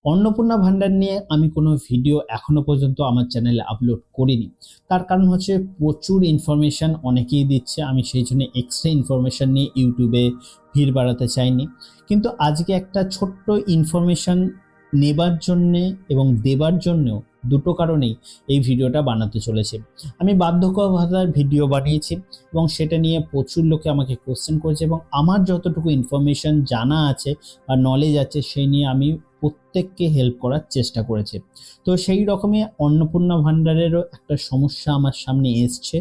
অন্নপূর্ণা ভান্ডার নিয়ে আমি কোনো ভিডিও এখনো পর্যন্ত আমার চ্যানেলে আপলোড করিনি। তার কারণ হচ্ছে প্রচুর ইনফরমেশন অনেকেই দিচ্ছে, আমি সেই জন্য এক্সট্রা ইনফরমেশন নিয়ে ইউটিউবে ভিড় বাড়াতে চাইনি। কিন্তু আজকে একটা ছোট্ট ইনফরমেশন নেবার জন্যে এবং দেবার জন্যেও দুটো কারণেই এই ভিডিওটা বানাতে চলেছে। আমি বার্ধক্য ভিডিও বানিয়েছি এবং সেটা নিয়ে প্রচুর লোকে আমাকে কোশ্চেন করেছে, এবং আমার যতটুকু ইনফরমেশন জানা আছে বা নলেজ আছে সেই নিয়ে আমি প্রত্যেককে হেল্প করার চেষ্টা করেছে। তো সেই রকমই অন্নপূর্ণা ভান্ডারেরও একটা সমস্যা আমার সামনে এসছে,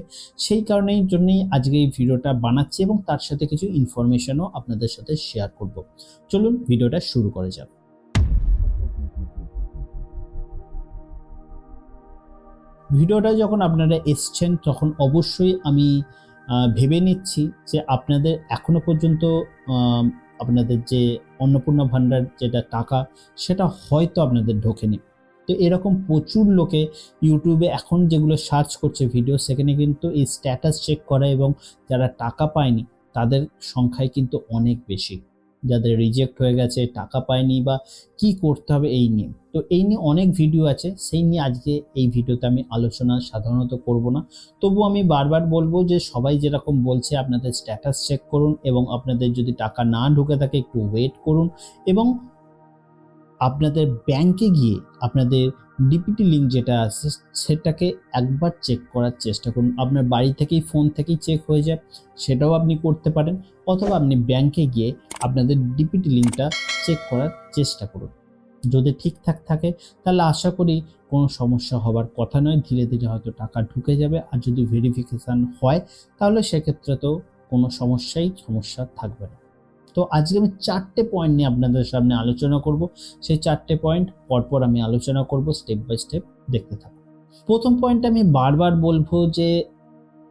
সেই কারণেই জন্যই আজকে এই ভিডিওটা বানাচ্ছি এবং তার সাথে কিছু ইনফরমেশনও আপনাদের সাথে শেয়ার করব। চলুন ভিডিওটা শুরু করা যাক। ভিডিওটা যখন আপনারা এসছেন তখন অবশ্যই আমি ভেবে নিচ্ছি যে আপনাদের এখনো পর্যন্ত আপনাদের যে অন্নপূর্ণা ভান্ডার যেটা টাকা সেটা হয়তো আপনাদের ঢোকেনি। তো এরকম প্রচুর লোকে ইউটিউবে এখন যেগুলো সার্চ করছে ভিডিও, সেখানে কিন্তু এই স্ট্যাটাস চেক করা এবং যারা টাকা পায়নি তাদের সংখ্যাই কিন্তু অনেক বেশি, যাদের রিজেক্ট হয়ে গেছে, টাকা পায়নি বা কি করতে হবে এই নিয়ে। তো এই নিয়ে অনেক ভিডিও আছে, সেই নিয়ে আজকে এই ভিডিওতে আমি আলোচনা সাধারণত করব না। তবু আমি বারবার বলবো যে সবাই যেরকম বলছে আপনাদের স্ট্যাটাস চেক করুন, এবং আপনাদের যদি টাকা না ঢুকে থাকে একটু ওয়েট করুন, এবং আপনাদের ব্যাংকে গিয়ে আপনাদের ডিপিটি লিঙ্ক যেটা আছে সেটাকে একবার চেক করার চেষ্টা করুন। আপনার বাড়ি থেকেই ফোন থেকেই চেক হয়ে যায়, সেটাও আপনি করতে পারেন, অথবা আপনি ব্যাংকে গিয়ে আপনাদের ডিপিটি লিঙ্কটা চেক করার চেষ্টা করুন। যদি ঠিকঠাক থাকে তাহলে আশা করি কোনো সমস্যা হবার কথা নয়, ধীরে ধীরে হয়তো টাকা ঢুকে যাবে। আর যদি ভেরিফিকেশান হয় তাহলে সেক্ষেত্রে তো কোনো সমস্যা থাকবে না। তো আজকে আমি 4টে পয়েন্ট নিয়ে আপনাদের সামনে আলোচনা করব। সেই 4টে পয়েন্ট পরপর আমি আলোচনা করব, স্টেপ বাই স্টেপ দেখতে থাকুন। প্রথম পয়েন্ট আমি বারবার বলবো যে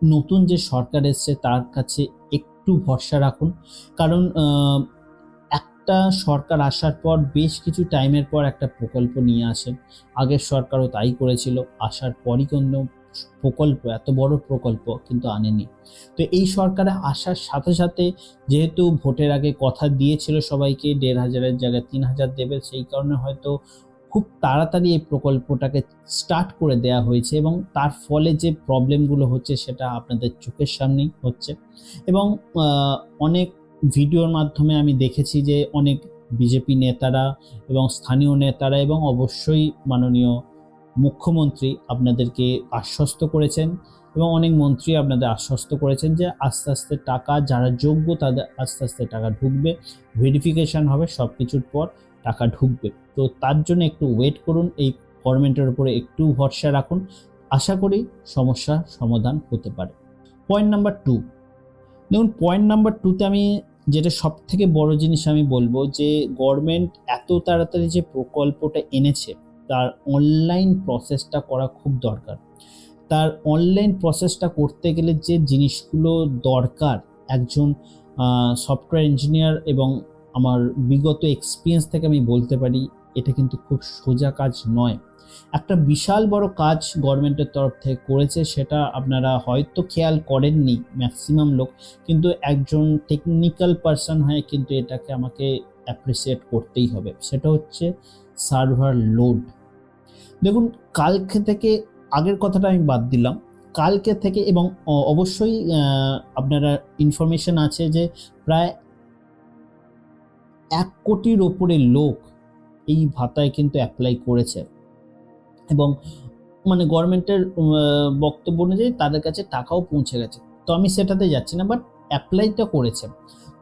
নতুন যে সরকার এসছে তার কাছে একটু ভরসা রাখুন। কারণ একটা সরকার আসার পর বেশ কিছু টাইমের পর একটা প্রকল্প নিয়ে আসেন। আগের সরকারও তাই করেছিল, আসার পরই কোনো প্রকল্প, এত বড় প্রকল্প কিন্তু আনেনি। তো এই সরকারে আসার সাথে সাথে যেহেতু ভোটের আগে কথা দিয়েছিল সবাইকে ১,৫০০-এর জায়গায় ৩,০০০ দেবে, সেই কারণে হয়তো খুব তাড়াতাড়ি এই প্রকল্পটাকে স্টার্ট করে দেওয়া হয়েছে, এবং তার ফলে যে প্রবলেমগুলো হচ্ছে সেটা আপনাদের চোখের সামনেই হচ্ছে। এবং অনেক ভিডিওর মাধ্যমে আমি দেখেছি যে অনেক বিজেপি নেতারা এবং স্থানীয় নেতারা এবং অবশ্যই মাননীয় মুখ্যমন্ত্রী আপনাদেরকে আশ্বস্ত করেছেন, এবং অনেক মন্ত্রী আপনাদের আশ্বস্ত করেছেন যে আস্তে আস্তে টাকা, যারা যোগ্য তাদের আস্তে আস্তে টাকা ঢুকবে, ভেরিফিকেশান হবে, সব কিছুর পর টাকা ঢুকবে। তো তার জন্য একটু ওয়েট করুন, এই গভর্নমেন্টের উপরে একটু ভরসা রাখুন, আশা করি সমস্যার সমাধান হতে পারে। পয়েন্ট নাম্বার 2, দেখুন পয়েন্ট নাম্বার 2তে আমি যেটা সব থেকে বড় জিনিস আমি বলবো যে গভর্নমেন্ট এত তাড়াতাড়ি যে প্রকল্পটা এনেছে তার অনলাইন প্রসেসটা করা খুব দরকার। তার অনলাইন প্রসেসটা করতে গেলে যে জিনিসগুলো দরকার একজন সফটওয়্যার ইঞ্জিনিয়ার, এবং আমার বিগত এক্সপিরিয়েন্স থেকে আমি বলতে পারি এটা কিন্তু খুব সোজা কাজ নয়। একটা বিশাল বড় কাজ গভর্নমেন্টের তরফ থেকে করেছে, সেটা আপনারা হয়তো খেয়াল করেননি ম্যাক্সিমাম লোক, কিন্তু একজন টেকনিক্যাল পারসন হয়ে কিন্তু এটাকে আমাকে অ্যাপ্রিসিয়েট করতেই হবে। সেটা হচ্ছে সার্ভার লোড। দেখুন কালকে থেকে, আগের কথাটা আমি বাদ দিলাম, কালকে থেকে, এবং অবশ্যই আপনারা ইনফরমেশন আছে যে প্রায় 1 কোটির ওপরে লোক এই ভাতায় কিন্তু অ্যাপ্লাই করেছে, এবং মানে গভর্নমেন্টের বক্তব্য অনুযায়ী তাদের কাছে টাকাও পৌঁছে গেছে। তো আমি সেটাতে যাচ্ছি না, বাট অ্যাপ্লাইটা করেছে।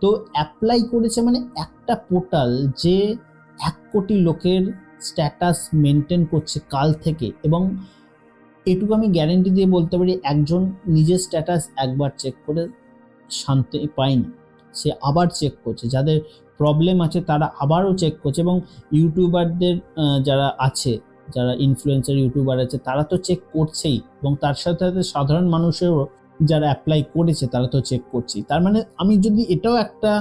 তো অ্যাপ্লাই করেছে মানে একটা পোর্টাল যে 1 কোটি লোকের স্ট্যাটাস মেনটেন করছে কাল থেকে, এবং এটুকু আমি গ্যারেন্টি দিয়ে বলতে পারি একজন নিজের স্ট্যাটাস একবার চেক করে শান্তি পায়নি, সে আবার চেক করছে, যাদের প্রবলেম আছে তারা আবারও চেক করছে, এবং ইউটিউবারদের যারা আছে, যারা ইনফ্লুয়েন্সার ইউটিউবার আছে তারা তো চেক করছেই, এবং তার সাথে সাথে সাধারণ মানুষেরও যারা অ্যাপ্লাই করেছে তারা তো চেক করছেই। তার মানে আমি যদি এটাও একটা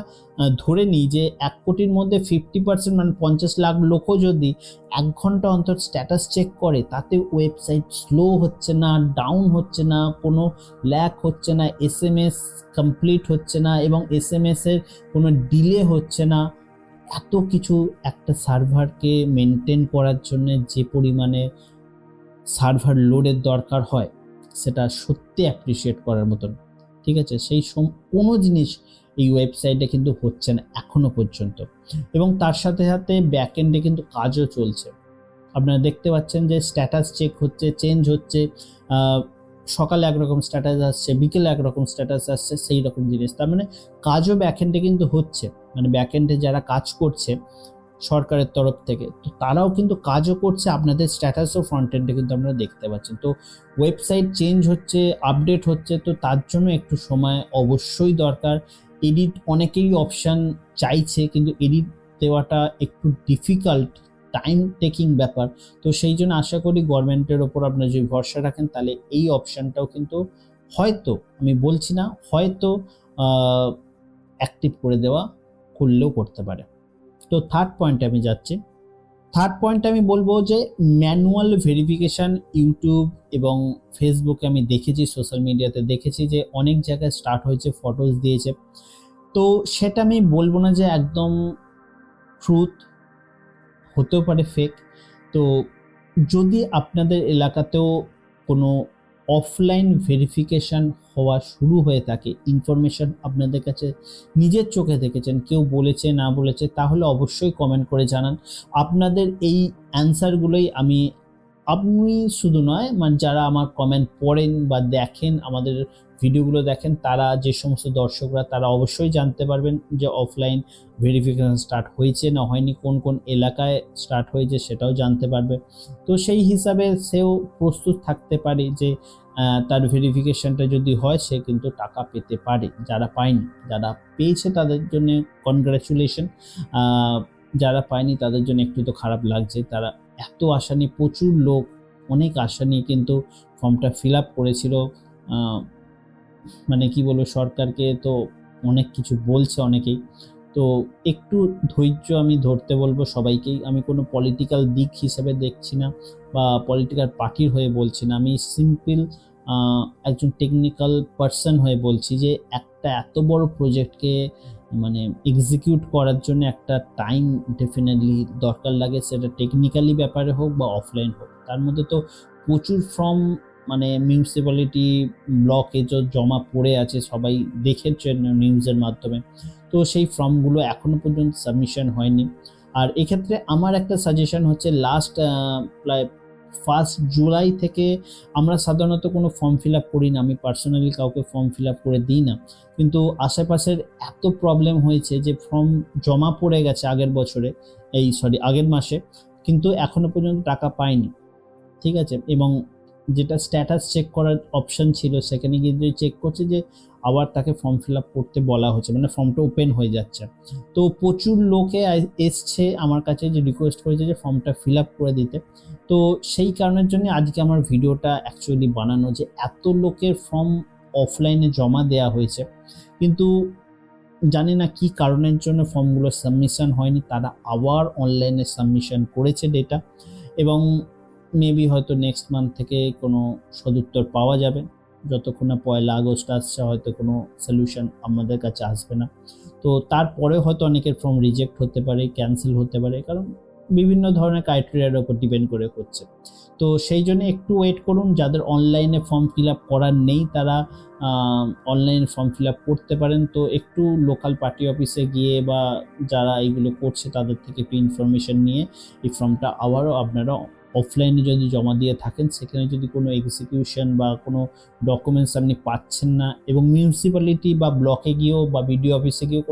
ধরে নিই যে 1 কোটির মধ্যে 50% মানে 50 লাখ লোকও যদি 1 ঘন্টা অন্তর স্ট্যাটাস চেক করে, তাতে ওয়েবসাইট স্লো হচ্ছে না, ডাউন হচ্ছে না, কোনো ল্যাগ হচ্ছে না, SMS কমপ্লিট হচ্ছে না, এবং SMS এর কোনো ডিলে হচ্ছে না, এত কিছু একটা সার্ভারকে মেনটেন করার জন্য যে পরিমাণে সার্ভার লোডের দরকার হয় সেটা সত্যি অ্যাপ্রিসিয়েট করার মতন। ঠিক আছে, সেই কোনো জিনিস এই ওয়েবসাইটে কিন্তু হচ্ছে না এখনো পর্যন্ত। এবং তার সাথে সাথে ব্যাকএন্ডে কিন্তু কাজও চলছে। আপনারা দেখতে পাচ্ছেন যে স্ট্যাটাস চেক হচ্ছে, চেঞ্জ হচ্ছে, সকালে একরকম স্ট্যাটাস আসছে, বিকেলে একরকম স্ট্যাটাস আসছে, সেই রকম জিনিস। তার মানে কাজও ব্যাকএন্ডে কিন্তু হচ্ছে, মানে ব্যাকএন্ডে যারা কাজ করছে সরকারের তরফ থেকে, তো তারাও কিন্তু কাজও করছে, আপনাদের স্ট্যাটাসও ফ্রন্ট এন্ডে কিন্তু আপনারা দেখতে পাচ্ছেন। তো ওয়েবসাইট চেঞ্জ হচ্ছে, আপডেট হচ্ছে, তো তার জন্য একটু সময় অবশ্যই দরকার। এডিট অনেকেই অপশান চাইছে, কিন্তু এডিট দেওয়াটা একটু ডিফিকাল্ট, টাইম টেকিং ব্যাপার। তো সেই জন্য আশা করি গভর্নমেন্টের ওপর আপনারা যদি ভরসা রাখেন তাহলে এই অপশানটাও কিন্তু হয়তো, আমি বলছি না, হয়তো অ্যাক্টিভ করে দেওয়া, করলেও করতে পারে। তো থার্ড পয়েন্টে আমি যাচ্ছি। থার্ড পয়েন্টে আমি বলবো যে ম্যানুয়াল ভেরিফিকেশান ইউটিউব এবং ফেসবুকে আমি দেখেছি, সোশ্যাল মিডিয়াতে দেখেছি যে অনেক জায়গায় স্টার্ট হয়েছে, ফটোজ দিয়েছে। তো সেটা আমি বলবো না যে একদম ট্রুথ, হতেও পারে ফেক। তো যদি আপনাদের এলাকাতেও কোনো অফলাইন ভেরিফিকেশান হওয়া শুরু হয়ে থাকে, ইনফরমেশান আপনাদের কাছে নিজের চোখে দেখেছেন, কেউ বলেছে না বলেছে, তাহলে অবশ্যই কমেন্ট করে জানান। আপনাদের এই অ্যান্সারগুলোই আপনি শুধু নয়, মানে যারা আমার কমেন্ট পড়েন বা দেখেন, আমাদের ভিডিওগুলো দেখেন, তারা, যে সমস্ত দর্শকরা, তারা অবশ্যই জানতে পারবেন যে অফলাইন ভেরিফিকেশান স্টার্ট হয়েছে না হয়নি, কোন কোন এলাকায় স্টার্ট হয়েছে সেটাও জানতে পারবে। তো সেই হিসাবে সেও প্রস্তুত থাকতে পারে যে তার ভেরিফিকেশানটা যদি হয় সে কিন্তু টাকা পেতে পারে। যারা পায়নি, যারা পেয়েছে তাদের জন্য কনগ্র্যাচুলেশন, যারা পায়নি তাদের জন্য একটু তো খারাপ লাগছে। তারা এত আশা নিয়ে, প্রচুর লোক অনেক আশা নিয়ে কিন্তু ফর্মটা ফিল আপ করেছিল। মানে কি বলবো, সরকারকে তো অনেক কিছু বলছে অনেকেই। তো একটু ধৈর্য আমি ধরতে বলবো সবাইকেই। আমি কোনো পলিটিক্যাল দিক হিসেবে দেখছি না বা পলিটিক্যাল পার্টির হয়ে বলছি না, আমি সিম্পল একজন টেকনিক্যাল পার্সন হয়ে বলছি যে একটা এত বড় প্রজেক্টকে মানে এক্সিকিউট করার জন্য একটা টাইম ডেফিনেটলি দরকার লাগে, সেটা টেকনিক্যালি ব্যাপারে হোক বা অফলাইন হোক। তার মধ্যে তো প্রচুর ফর্ম, মানে মিউনিসিপ্যালিটি ব্লকে জমা পড়ে আছে, সবাই দেখেছেন নিউজের মাধ্যমে। তো সেই ফর্মগুলো এখনো পর্যন্ত সাবমিশন হয়নি। আর এক্ষেত্রে আমার একটা সাজেশন হচ্ছে, লাস্ট প্রায় 1 জুলাই থেকে আমরা সাধারণত কোনো ফর্ম ফিল আপ করি না, আমি পার্সোনালি কাউকে ফর্ম ফিল আপ করে দিই না। কিন্তু আশেপাশের এত প্রবলেম হয়েছে যে ফর্ম জমা পড়ে গেছে আগের মাসে, কিন্তু এখনো পর্যন্ত টাকা পায়নি। ঠিক আছে, এবং যেটা স্ট্যাটাস চেক করার অপশান ছিল সেখানে কিন্তু চেক করছে যে আবার তাকে ফর্ম ফিল আপ করতে বলা হচ্ছে, মানে ফর্মটা ওপেন হয়ে যাচ্ছে। তো প্রচুর লোকে এসছে আমার কাছে, যে রিকোয়েস্ট করেছে যে ফর্মটা ফিল আপ করে দিতে। তো সেই কারণের জন্য আজকে আমার ভিডিওটা অ্যাকচুয়ালি বানানো, যে এত লোকের ফর্ম অফলাইনে জমা দেওয়া হয়েছে, কিন্তু জানি না কি কারণের জন্য ফর্মগুলো সাবমিশন হয়নি, তারা আবার অনলাইনে সাবমিশন করেছে ডেটা, এবং মেবি হয়তো নেক্সট মান্থ থেকে কোনো সদুত্তর পাওয়া যাবে। যতক্ষণ না 1 আগস্ট আসছে হয়তো কোনো সলিউশন আমাদের কাছে আসবে না। তো তারপরে হয়তো অনেকের ফর্ম রিজেক্ট হতে পারে, ক্যান্সেল হতে পারে, কারণ বিভিন্ন ধরনের ক্রাইটেরিয়ার উপর ডিপেন্ড করে হচ্ছে। তো সেই জন্য একটু ওয়েট করুন। যাদের অনলাইনে ফর্ম ফিল আপ করার নেই তারা অনলাইনে ফর্ম ফিল আপ করতে পারেন। তো একটু লোকাল পার্টি অফিসে গিয়ে বা যারা এইগুলো করছে তাদের থেকে একটু ইনফরমেশন নিয়ে এই ফর্মটা আবারও আপনারা অফলাইনে যদি জমা দিয়ে থাকেন, সেখানে যদি কোনো এক্সিকিউশন বা কোনো ডকুমেন্টস আপনি পাচ্ছেন না, এবং মিউনিসিপ্যালিটি বা ব্লকে গিয়েও বা বিডিও অফিসে গিয়েও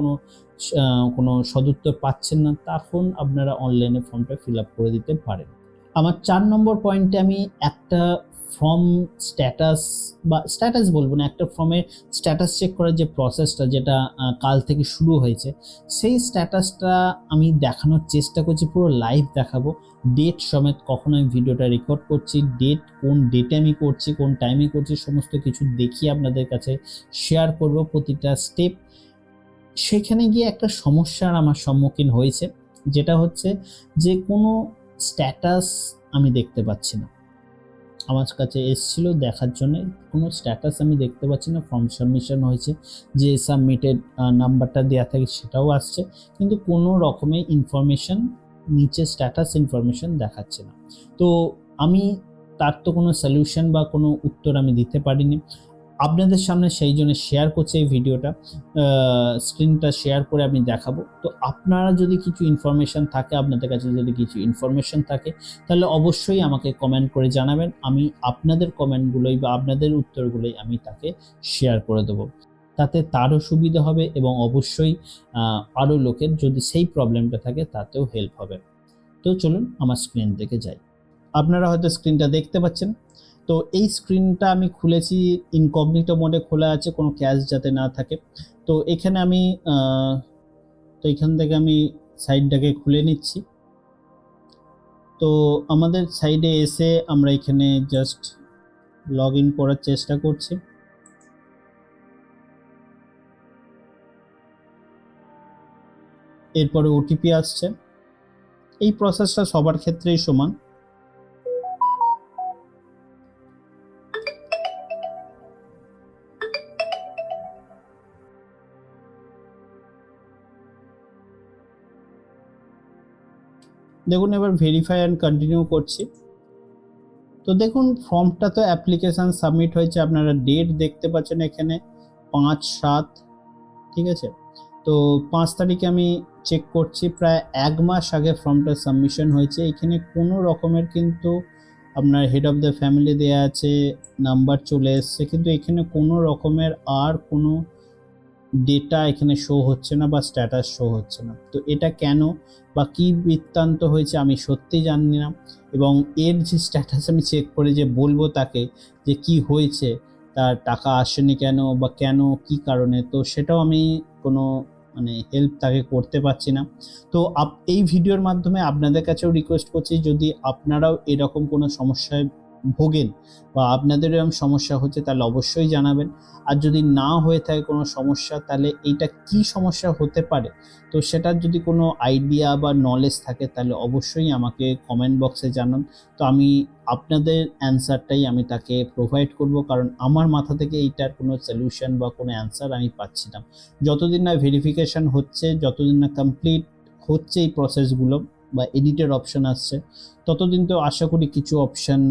কোনো সদুত্তর পাচ্ছেন না, তখন আপনারা অনলাইনে ফর্মটা ফিল আপ করে দিতে পারেন। আমার 4 নম্বর পয়েন্টে আমি একটা ফর্ম স্ট্যাটাস বলবো না, একটা ফর্মের স্ট্যাটাস চেক করার যে প্রসেসটা, যেটা কাল থেকে শুরু হয়েছে, সেই স্ট্যাটাসটা আমি দেখানোর চেষ্টা করছি, পুরো লাইভ দেখাবো, ডেট সমেত। কখন আমি ভিডিওটা রেকর্ড করছি, কোন ডেটে আমি করছি, কোন টাইমে করছি, সমস্ত কিছু দেখিয়ে আপনাদের কাছে শেয়ার করব প্রতিটা স্টেপ। সেখানে গিয়ে একটা সমস্যার আমার সম্মুখীন হয়েছে, যেটা হচ্ছে যে কোনো স্ট্যাটাস আমি দেখতে পাচ্ছি না। আমার কাছে এসেছিল দেখার জন্য, কোনো স্ট্যাটাস আমি দেখতে পাচ্ছি না। ফর্ম সাবমিশন হয়েছে, যে সাবমিটেড নাম্বারটা দেওয়া থাকে সেটাও আসছে, কিন্তু কোনো রকমের ইনফরমেশন নিচে স্ট্যাটাস ইনফরমেশন দেখাচ্ছে না। তো আমি তার তো কোনো সলিউশন বা কোনো উত্তর আমি দিতে পারিনি আপনাদের সামনে, সেই জন্য শেয়ার করছি এই ভিডিওটা। স্ক্রিনটা শেয়ার করে আমি দেখাবো। তো আপনারা যদি কিছু ইনফরমেশন থাকে, আপনাদের কাছে যদি কিছু ইনফরমেশন থাকে, তাহলে অবশ্যই আমাকে কমেন্ট করে জানাবেন। আমি আপনাদের কমেন্টগুলোই বা আপনাদের উত্তরগুলোই আমি তাকে শেয়ার করে দেবো, তাতে তারও সুবিধা হবে এবং অবশ্যই আরও লোকের যদি সেই প্রবলেমটা থাকে তাতেও হেল্প হবে। তো চলুন আমার স্ক্রিন থেকে যাই। আপনারা হয়তো স্ক্রিনটা দেখতে পাচ্ছেন। তো এই স্ক্রিনটা আমি খুলেছি, ইনকগনিটো মোডে খোলা আছে, কোনো ক্যাশ যাতে না থাকে। তো এখানে আমি তো এখান থেকে আমি সাইডটাকে খুলে নিচ্ছি। তো আমাদের সাইডে এসে আমরা এখানে জাস্ট লগ ইন করার চেষ্টা করছি। এরপরে ওটিপি আসছে। এই প্রসেসটা সবার ক্ষেত্রেই সমান। দেখুন এবার ভেরিফাই অ্যান্ড কন্টিনিউ করছি। তো দেখুন ফর্মটা তো অ্যাপ্লিকেশান সাবমিট হয়েছে, আপনারা ডেট দেখতে পাচ্ছেন এখানে 5/7, ঠিক আছে। তো 5 তারিখে আমি চেক করছি, প্রায় 1 মাস আগে ফর্মটা সাবমিশন হয়েছে। এখানে কোনো রকমের কিন্তু আপনার হেড অফ দ্য ফ্যামিলি দেওয়া আছে, নাম্বার চলে এসছে, কিন্তু এখানে কোনো রকমের আর কোনো ডেটা এখানে শো হচ্ছে না বা স্ট্যাটাস শো হচ্ছে না। তো এটা কেন বা কী বৃত্তান্ত হয়েছে আমি সত্যি জানি না, এবং এর যে স্ট্যাটাস আমি চেক করে যে বলবো তাকে যে কি হয়েছে, তার টাকা আসেনি কেন বা কেন কী কারণে, তো সেটাও আমি কোনো হেল্প তাকে করতে পারছি না। তো এই ভিডিওর মাধ্যমে আপনাদের কাছেও রিকোয়েস্ট করছি, যদি আপনারাও এরকম কোনো সমস্যায় ভোগেন বা আপনাদের এরকম সমস্যা হচ্ছে তাহলে অবশ্যই জানাবেন। আর যদি না হয়ে থাকে কোনো সমস্যা, তাহলে এইটা কি সমস্যা হতে পারে, তো সেটার যদি কোনো আইডিয়া বা নলেজ থাকে তাহলে অবশ্যই আমাকে কমেন্ট বক্সে জানান। তো আমি আপনাদের অ্যান্সারটাই আমি তাকে প্রোভাইড করব, কারণ আমার মাথা থেকে এইটার কোনো সলিউশন বা কোনো অ্যান্সার আমি পাচ্ছি না। যতদিন না ভেরিফিকেশান হচ্ছে, যতদিন না কমপ্লিট হচ্ছে এই প্রসেসগুলো বা এডিটের অপশান আসছে, ততদিন তো আশা করি কিছু অপশান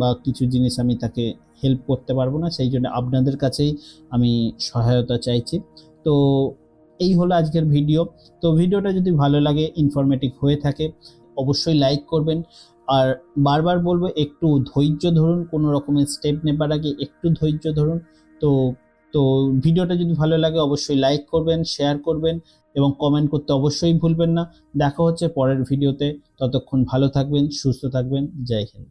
বা কিছু জিনিস আমি তাকে হেল্প করতে পারবো না। সেই জন্য আপনাদের কাছেই আমি সহায়তা চাইছি। তো এই হলো আজকের ভিডিও। তো ভিডিওটা যদি ভালো লাগে, ইনফরমেটিভ হয়ে থাকে, অবশ্যই লাইক করবেন। আর বারবার বলবো একটু ধৈর্য ধরুন, কোনো রকমের স্টেপ নেবার আগে একটু ধৈর্য ধরুন। তো তো ভিডিওটা যদি ভালো লাগে অবশ্যই লাইক করবেন, শেয়ার করবেন এবং কমেন্ট করতে অবশ্যই ভুলবেন না। দেখা হচ্ছে পরের ভিডিওতে, ততক্ষণ ভালো থাকবেন, সুস্থ থাকবেন। জয় হিন্দ।